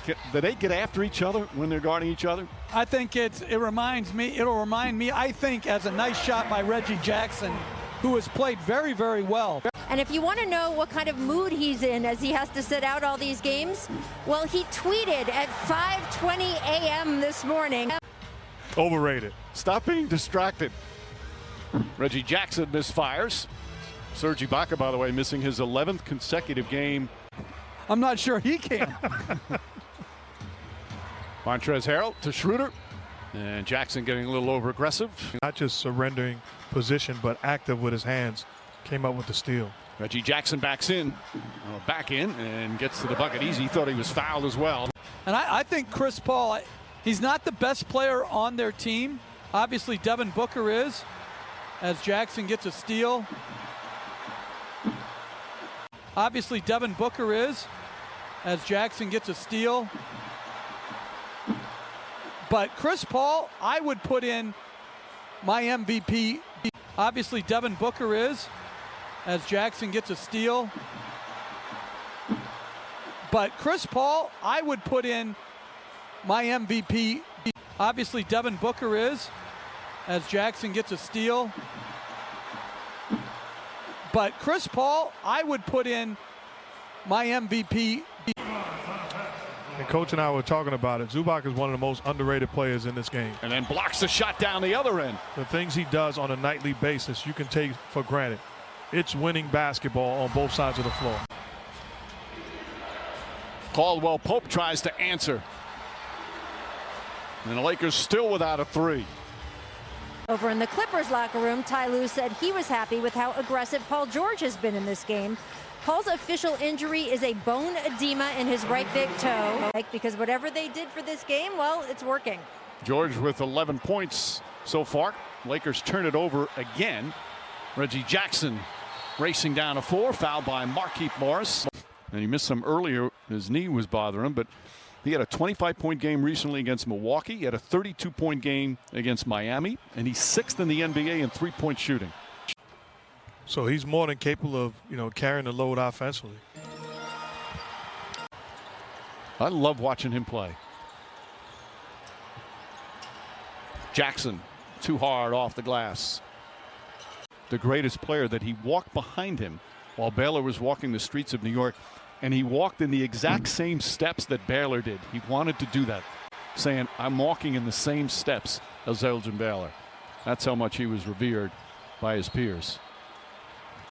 Do they get after each other when they're guarding each other? I think it'll remind me, I think, as a nice shot by Reggie Jackson, who has played very, very well. And if you want to know what kind of mood he's in as he has to sit out all these games, well, he tweeted at 5:20 a.m. this morning. Overrated. Stop being distracted. Reggie Jackson misfires. Serge Ibaka, by the way, missing his 11th consecutive game. I'm not sure he can. Montrezl Harrell to Schroeder. And Jackson getting a little over aggressive. Not just surrendering position, but active with his hands. Came up with the steal. Reggie Jackson back in and gets to the bucket easy. He thought he was fouled as well. And I think Chris Paul, he's not the best player on their team. Obviously, Devin Booker is, as Jackson gets a steal. Obviously, Devin Booker is, as Jackson gets a steal. But Chris Paul, I would put in my MVP. Obviously, Devin Booker is, as Jackson gets a steal. But Chris Paul, I would put in my MVP. Obviously, Devin Booker is, as Jackson gets a steal. But Chris Paul, I would put in my MVP. And Coach and I were talking about it. Zubac is one of the most underrated players in this game. And then blocks the shot down the other end. The things he does on a nightly basis, you can take for granted. It's winning basketball on both sides of the floor. Caldwell Pope tries to answer. And the Lakers still without a three. Over in the Clippers locker room, Ty Lue said he was happy with how aggressive Paul George has been in this game. Paul's official injury is a bone edema in his right big toe. Because whatever they did for this game, well, it's working. George with 11 points so far. Lakers turn it over again. Reggie Jackson racing down a 4, fouled by Markieff Morris. And he missed some earlier. His knee was bothering him, but he had a 25-point game recently against Milwaukee. He had a 32-point game against Miami, and he's 6th in the NBA in three-point shooting. So he's more than capable of, carrying the load offensively. I love watching him play. Jackson, too hard off the glass. The greatest player that he walked behind him while Baylor was walking the streets of New York, and he walked in the exact same steps that Baylor did. He wanted to do that, saying, I'm walking in the same steps as Elgin Baylor. That's how much he was revered by his peers.